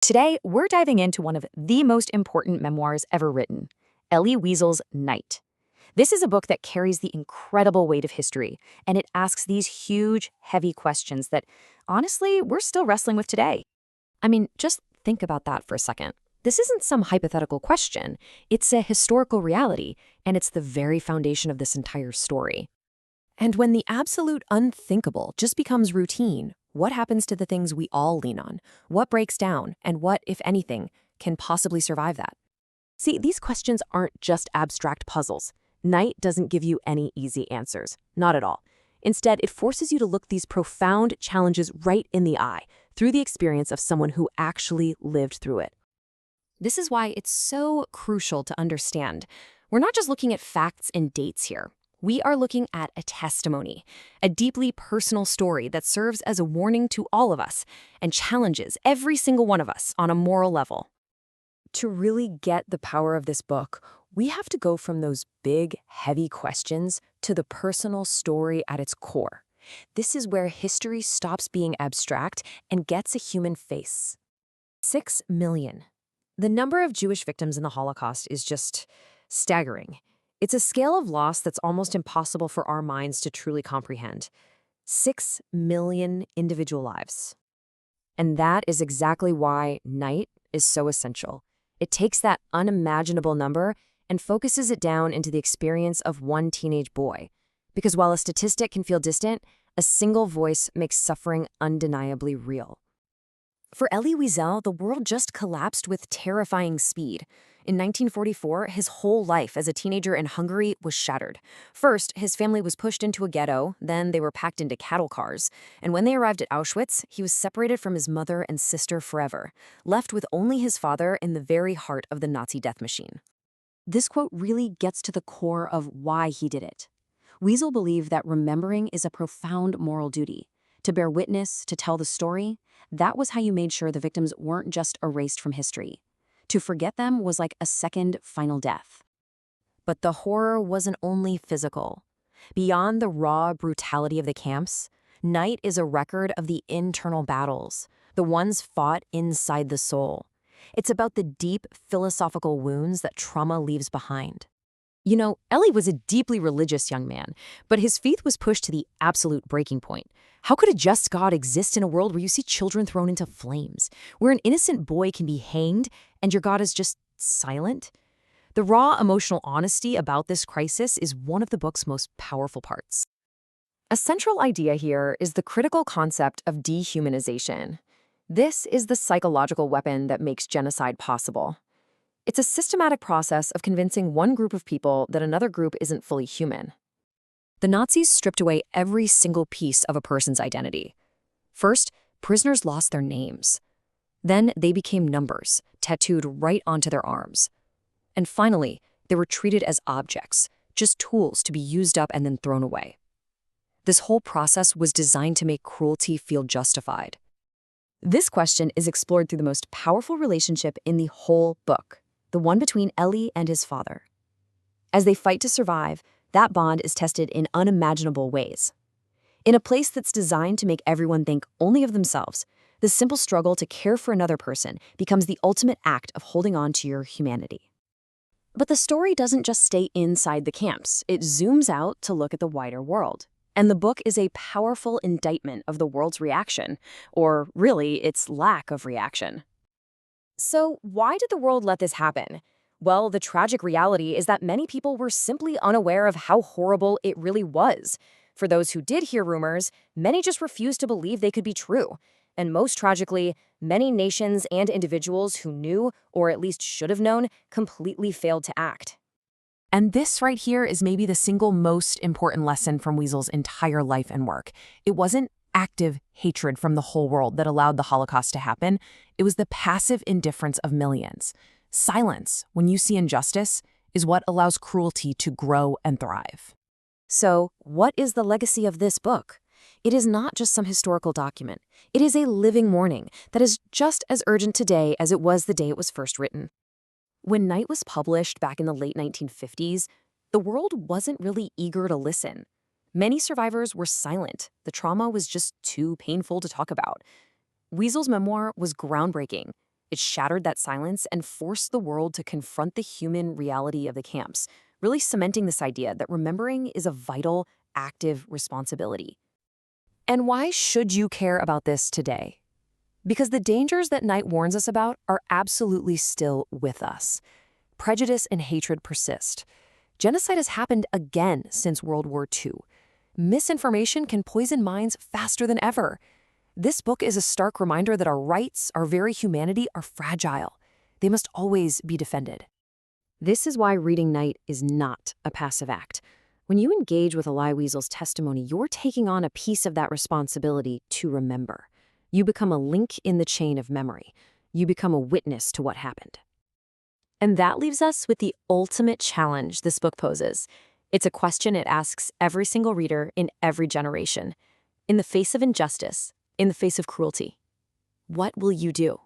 Today, we're diving into one of the most important memoirs ever written, Elie Wiesel's Night. This is a book that carries the incredible weight of history, and it asks these huge, heavy questions that, honestly, we're still wrestling with today. I mean, just think about that for a second. This isn't some hypothetical question. It's a historical reality, and it's the very foundation of this entire story. And when the absolute unthinkable just becomes routine, what happens to the things we all lean on? What breaks down, and what, if anything, can possibly survive that? See, these questions aren't just abstract puzzles. Night doesn't give you any easy answers. Not at all. Instead, it forces you to look these profound challenges right in the eye through the experience of someone who actually lived through it. This is why it's so crucial to understand. We're not just looking at facts and dates here. We are looking at a testimony, a deeply personal story that serves as a warning to all of us and challenges every single one of us on a moral level. To really get the power of this book, we have to go from those big, heavy questions to the personal story at its core. This is where history stops being abstract and gets a human face. 6 million. The number of Jewish victims in the Holocaust is just staggering. It's a scale of loss that's almost impossible for our minds to truly comprehend. 6 million individual lives. And that is exactly why Night is so essential. It takes that unimaginable number and focuses it down into the experience of one teenage boy. Because while a statistic can feel distant, a single voice makes suffering undeniably real. For Elie Wiesel, the world just collapsed with terrifying speed. In 1944, his whole life as a teenager in Hungary was shattered. First, his family was pushed into a ghetto, then they were packed into cattle cars. And when they arrived at Auschwitz, he was separated from his mother and sister forever, left with only his father in the very heart of the Nazi death machine. This quote really gets to the core of why he did it. Wiesel believed that remembering is a profound moral duty. To bear witness, to tell the story, that was how you made sure the victims weren't just erased from history. To forget them was like a second final death. But the horror wasn't only physical. Beyond the raw brutality of the camps, Night is a record of the internal battles, the ones fought inside the soul. It's about the deep philosophical wounds that trauma leaves behind. You know, Elie was a deeply religious young man, but his faith was pushed to the absolute breaking point. How could a just God exist in a world where you see children thrown into flames, where an innocent boy can be hanged, and your God is just silent? The raw emotional honesty about this crisis is one of the book's most powerful parts. A central idea here is the critical concept of dehumanization. This is the psychological weapon that makes genocide possible. It's a systematic process of convincing one group of people that another group isn't fully human. The Nazis stripped away every single piece of a person's identity. First, prisoners lost their names. Then they became numbers, tattooed right onto their arms. And finally, they were treated as objects, just tools to be used up and then thrown away. This whole process was designed to make cruelty feel justified. This question is explored through the most powerful relationship in the whole book, the one between Elie and his father. As they fight to survive, that bond is tested in unimaginable ways. In a place that's designed to make everyone think only of themselves, the simple struggle to care for another person becomes the ultimate act of holding on to your humanity. But the story doesn't just stay inside the camps. It zooms out to look at the wider world. And the book is a powerful indictment of the world's reaction, or really, its lack of reaction. So why did the world let this happen? Well, the tragic reality is that many people were simply unaware of how horrible it really was. For those who did hear rumors, many just refused to believe they could be true. And most tragically, many nations and individuals who knew, or at least should have known, completely failed to act. And this right here is maybe the single most important lesson from Wiesel's entire life and work. It wasn't active hatred from the whole world that allowed the Holocaust to happen. It was the passive indifference of millions. Silence, when you see injustice, is what allows cruelty to grow and thrive. So, what is the legacy of this book? It is not just some historical document. It is a living warning that is just as urgent today as it was the day it was first written. When Night was published back in the late 1950s, the world wasn't really eager to listen. Many survivors were silent. The trauma was just too painful to talk about. Wiesel's memoir was groundbreaking. It shattered that silence and forced the world to confront the human reality of the camps, really cementing this idea that remembering is a vital, active responsibility. And why should you care about this today? Because the dangers that Knight warns us about are absolutely still with us. Prejudice and hatred persist. Genocide has happened again since World War II. Misinformation can poison minds faster than ever. This book is a stark reminder that our rights, our very humanity, are fragile. They must always be defended. This is why reading Knight is not a passive act. When you engage with Elie Wiesel's testimony, you're taking on a piece of that responsibility to remember. You become a link in the chain of memory. You become a witness to what happened. And that leaves us with the ultimate challenge this book poses. It's a question it asks every single reader in every generation. In the face of injustice, in the face of cruelty, what will you do?